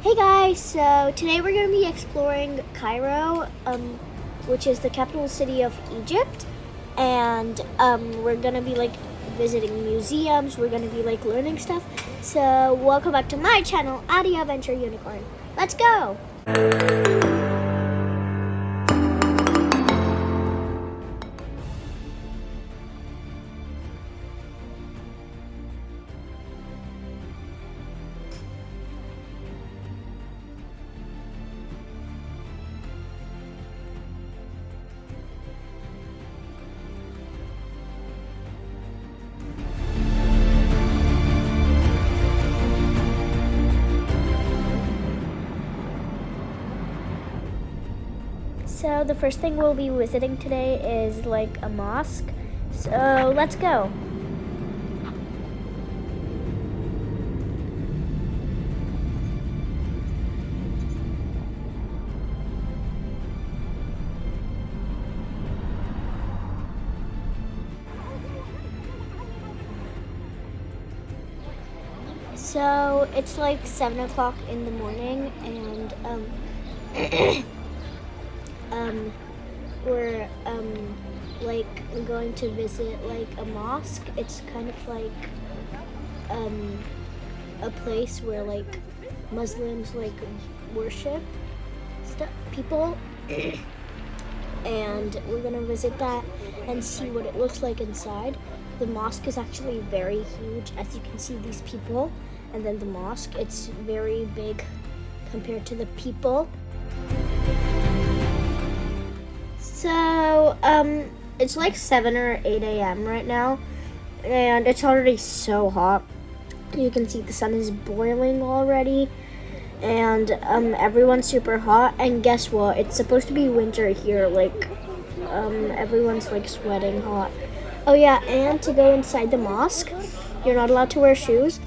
Hey guys, so today we're going to be exploring Cairo, which is the capital city of Egypt, and we're going to be like visiting museums, we're going to be like learning stuff. So welcome back to my channel, 𝑴𝒖𝒎𝒊𝒕. Let's go! So the first thing we'll be visiting today is like a mosque. So let's go. So it's like 7 o'clock in the morning, and we're like going to visit like a mosque. It's kind of like a place where like Muslims like worship people, and we're gonna visit that and see what it looks like inside. The mosque is actually very huge, as you can see these people, and then the mosque, it's very big compared to the people. So, it's like 7 or 8 a.m. right now, and it's already so hot. You can see the sun is boiling already, and everyone's super hot. And guess what? It's supposed to be winter here, like, everyone's like sweating hot. Oh yeah, and to go inside the mosque, you're not allowed to wear shoes.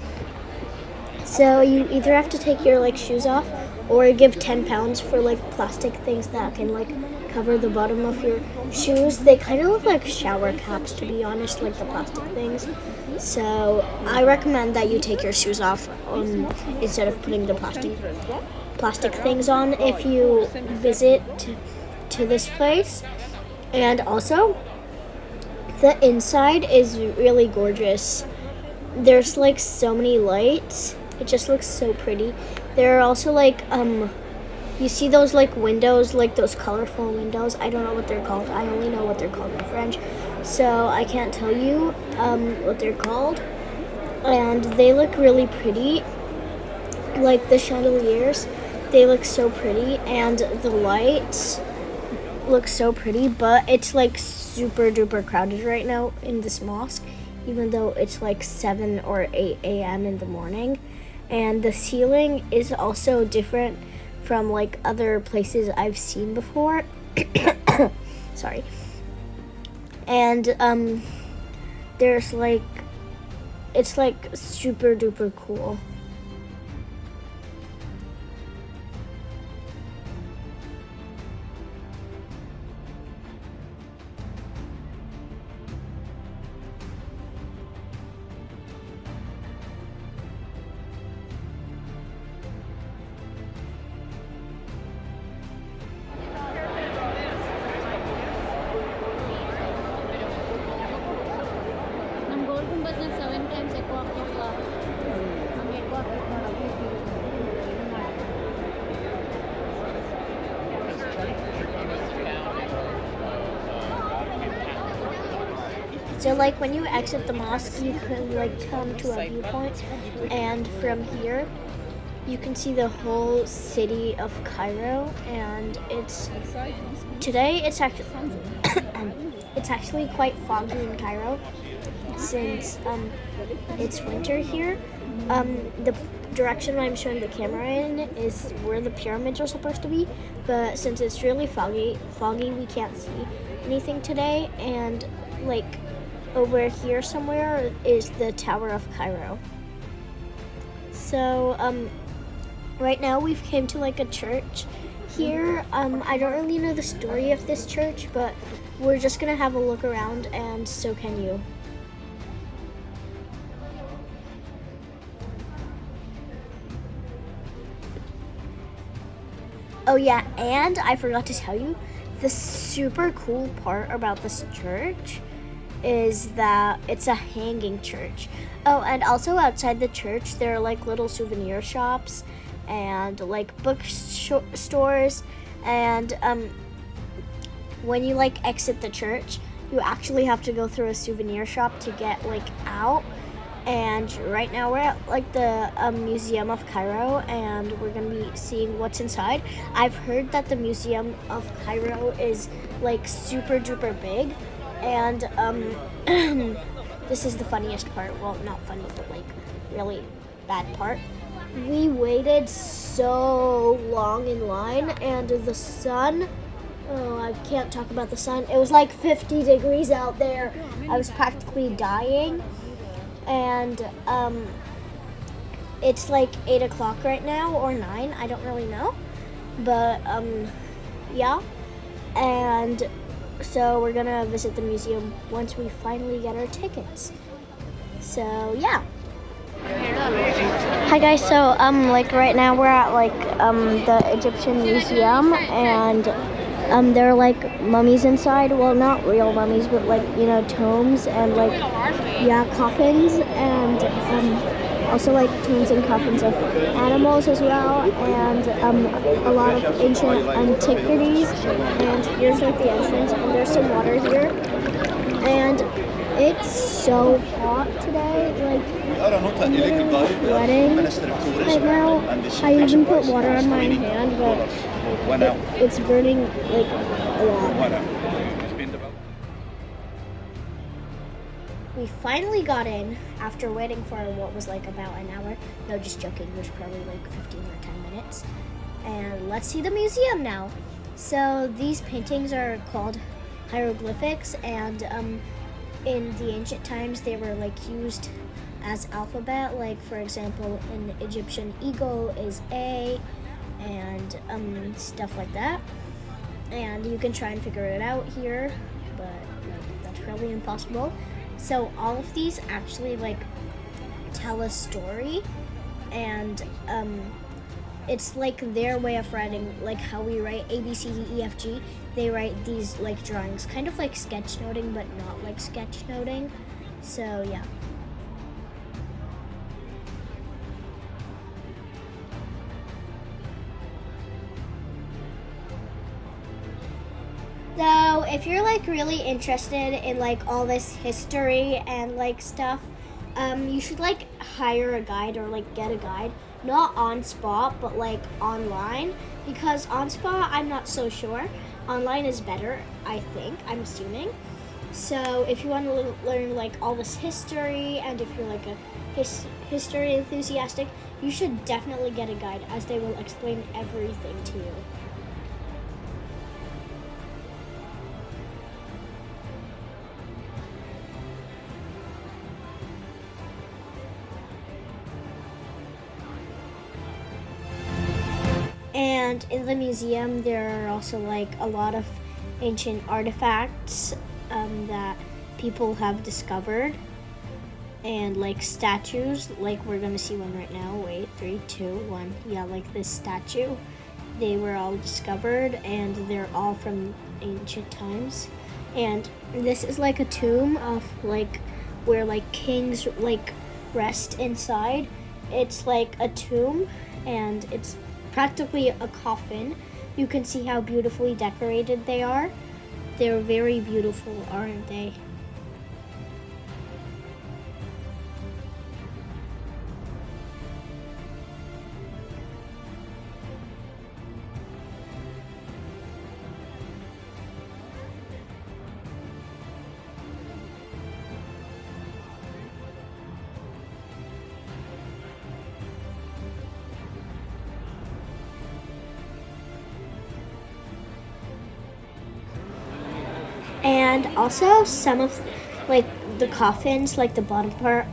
So you either have to take your like shoes off, or give 10 pounds for like plastic things that can like cover the bottom of your shoes. They kind of look like shower caps, to be honest, like the plastic things. So I recommend that you take your shoes off instead of putting the plastic things on if you visit to this place. And also, the inside is really gorgeous. There's like so many lights. It just looks so pretty. There are also like you see those like windows, like those colorful windows. I don't know what they're called. I only know what they're called in French, so I can't tell you what they're called. And they look really pretty. Like the chandeliers, they look so pretty, and the lights look so pretty. But it's like super duper crowded right now in this mosque, even though it's like 7 or 8 a.m. in the morning. And the ceiling is also different from like other places I've seen before. Sorry. And there's like, it's like super duper cool. So like when you exit the mosque, you can like come to a viewpoint, and from here you can see the whole city of Cairo. And today it's actually it's actually quite foggy in Cairo since it's winter here. The direction I'm showing the camera in is where the pyramids are supposed to be, but since it's really foggy, we can't see anything today. And like over here somewhere is the Tower of Cairo. So right now we've came to like a church here. I don't really know the story of this church, but we're just gonna have a look around, and so can you. Oh yeah, and I forgot to tell you, the super cool part about this church is that it's a hanging church. Oh, and also outside the church, there are like little souvenir shops and like bookstores. And when you like exit the church, you actually have to go through a souvenir shop to get like out. And right now we're at like the Museum of Cairo, and we're gonna be seeing what's inside. I've heard that the Museum of Cairo is like super duper big, and this is the funniest part. Well, not funny, but like really bad part. We waited so long in line, and the sun, oh, I can't talk about the sun. It was like 50 degrees out there. I was practically dying. And it's like 8 o'clock right now, or 9, I don't really know. But yeah. And so we're gonna visit the museum once we finally get our tickets. So yeah. Hi guys, so like right now we're at like the Egyptian museum, and there are like mummies inside. Well, not real mummies, but like, you know, tombs and like, yeah, coffins, and also like tombs and coffins of animals as well, and a lot of ancient antiquities. And here's like the entrance, and there's some water here, and it's so hot today, like I'm sweating right now. I even put water on my hand, but it's burning like a lot. We finally got in after waiting for what was like about an hour. No, just joking, it was probably like 15 or 10 minutes. And let's see the museum now. So these paintings are called hieroglyphics, and in the ancient times they were like used as alphabet. Like for example, in Egyptian eagle is A, and stuff like that. And you can try and figure it out here, but like, that's probably impossible. So all of these actually like tell a story, and it's like their way of writing, like how we write A, B, C, D, E, F, G. They write these like drawings, kind of like sketchnoting, but not like sketchnoting. So yeah. So if you're like really interested in like all this history and like stuff, you should like hire a guide or like get a guide, not on spot, but like online, because on spot I'm not so sure. Online is better, I think, I'm assuming. So if you want to learn like all this history, and if you're like a history enthusiastic, you should definitely get a guide, as they will explain everything to you. And in the museum, there are also like a lot of ancient artifacts that people have discovered, and like statues, like we're gonna see one right now. Wait, 3, 2, 1. Yeah, like this statue. They were all discovered, and they're all from ancient times. And this is like a tomb of like where like kings like rest inside. It's like a tomb, and it's practically a coffin. You can see how beautifully decorated they are. They're very beautiful, aren't they? And also some of like the coffins, like the bottom part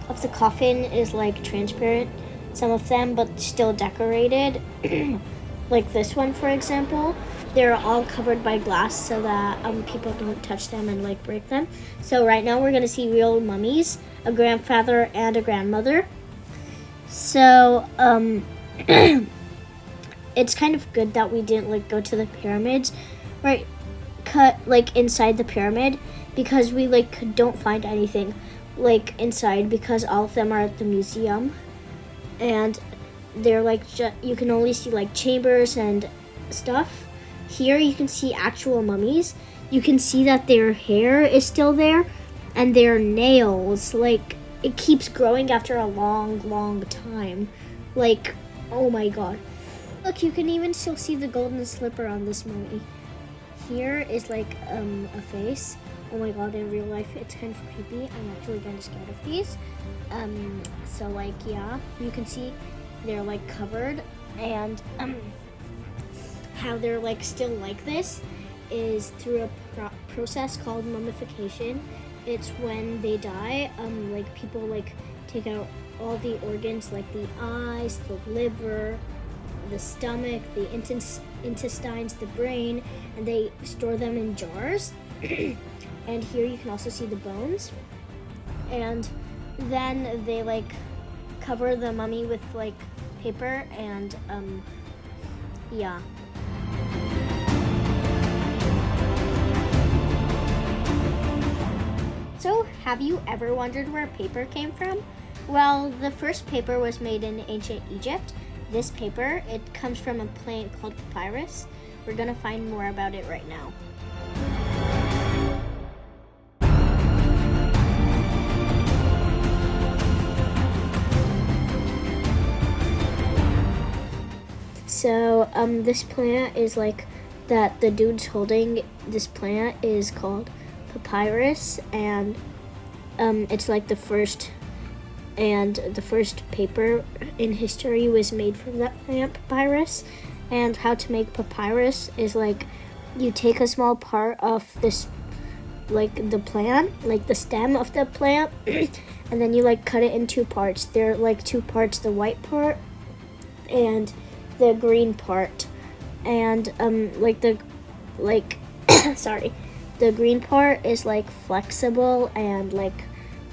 of the coffin is like transparent, some of them, but still decorated. Like this one, for example, they're all covered by glass so that people don't touch them and like break them. So right now we're gonna see real mummies, a grandfather and a grandmother. So it's kind of good that we didn't like go to the pyramids, right? Cut like inside the pyramid, because we like don't find anything like inside, because all of them are at the museum, and they're like you can only see like chambers and stuff. Here you can see actual mummies. You can see that their hair is still there, and their nails, like it keeps growing after a long time. Like, oh my god. Look, you can even still see the golden slipper on this mummy. Here is like a face. Oh my god, in real life it's kind of creepy. I'm actually kind of scared of these. So like, yeah, you can see they're like covered, and how they're like still like this is through a process called mummification. It's when they die, like people like take out all the organs, like the eyes, the liver, the stomach, the intestines, the brain, and they store them in jars. And here you can also see the bones. And then they like cover the mummy with like paper, and yeah. So, have you ever wondered where paper came from? Well, the first paper was made in ancient Egypt. This paper, it comes from a plant called papyrus. We're gonna find more about it right now. So, this plant is like that the dude's holding this plant is called Papyrus, and it's like the first paper in history was made from that plant, papyrus. And how to make papyrus is like you take a small part of this, like the plant, like the stem of the plant, and then you like cut it in two parts. They're like two parts, the white part and the green part. And sorry. The green part is like flexible and like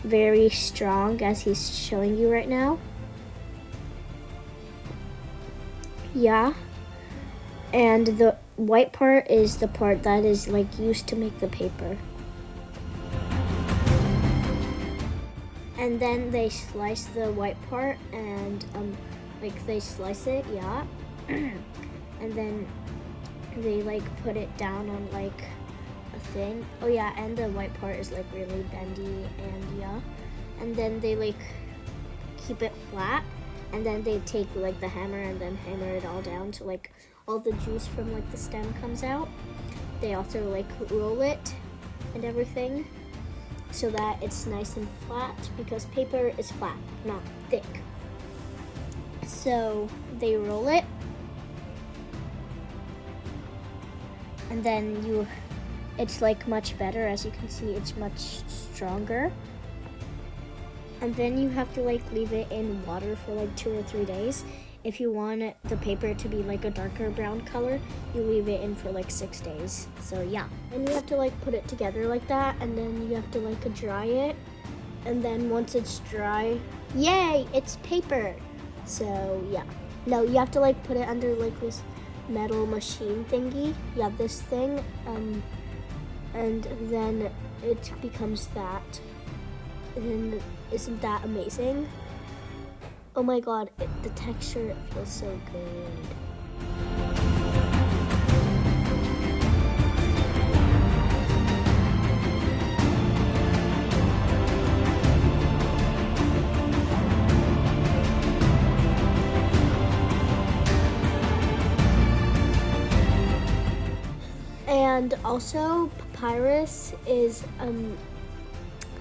very strong, as he's showing you right now. Yeah. And the white part is the part that is like used to make the paper. And then they slice the white part, and like they slice it, yeah. And then they like put it down on like a thing. Oh yeah, and the white part is like really bendy, and yeah. And then they like keep it flat, and then they take like the hammer and then hammer it all down so like all the juice from like the stem comes out. They also like roll it and everything so that it's nice and flat, because paper is flat, not thick. So they roll it, and then it's like much better. As you can see, it's much stronger. And then you have to like leave it in water for like 2 or 3 days. If you want the paper to be like a darker brown color, you leave it in for like 6 days. So yeah. And you have to like put it together like that, and then you have to like dry it. And then once it's dry, yay, it's paper. So yeah. No, you have to like put it under like this metal machine thingy. Yeah, this thing. And then it becomes that. And isn't that amazing? Oh my god, the texture, it feels so good. And also, papyrus is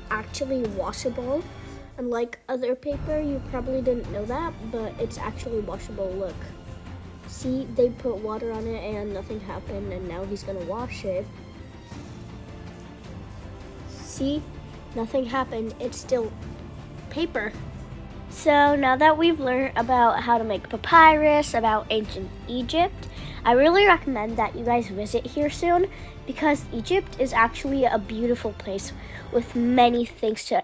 actually washable. Unlike other paper, you probably didn't know that, but it's actually washable. Look. See, they put water on it and nothing happened, and now he's gonna wash it. See, nothing happened. It's still paper. So now that we've learned about how to make papyrus, about ancient Egypt, I really recommend that you guys visit here soon, because Egypt is actually a beautiful place with many things to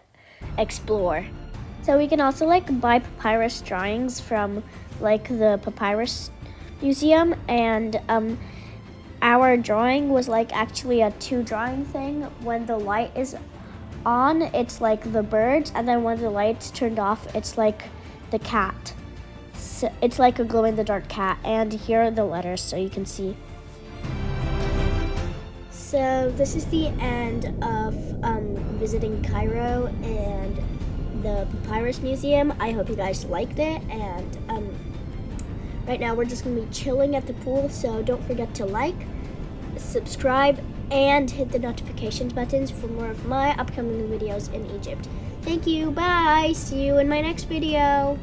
explore. So we can also like buy papyrus drawings from like the papyrus museum, and our drawing was like actually a two drawing thing. When the light is on, it's like the birds, and then when the light's turned off, it's like the cat. So it's like a glow in the dark cat, and here are the letters so you can see. So this is the end of visiting Cairo and the Papyrus Museum. I hope you guys liked it, and right now we're just gonna be chilling at the pool, so don't forget to like, subscribe, and hit the notifications buttons for more of my upcoming videos in Egypt. Thank you, bye, see you in my next video.